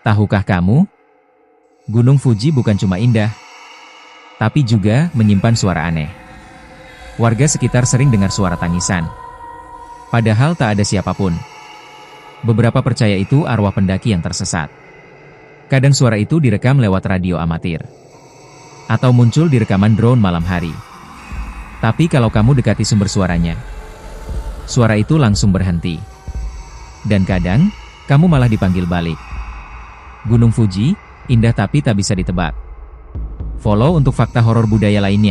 Tahukah kamu? Gunung Fuji bukan cuma indah, tapi juga menyimpan suara aneh. Warga sekitar sering dengar suara tangisan. Padahal tak ada siapapun. Beberapa percaya itu arwah pendaki yang tersesat. Kadang suara itu direkam lewat radio amatir. Atau muncul di rekaman drone malam hari. Tapi kalau kamu dekati sumber suaranya, suara itu langsung berhenti. Dan kadang, kamu malah dipanggil balik. Gunung Fuji, indah tapi tak bisa ditebak. Follow untuk fakta horor budaya lainnya.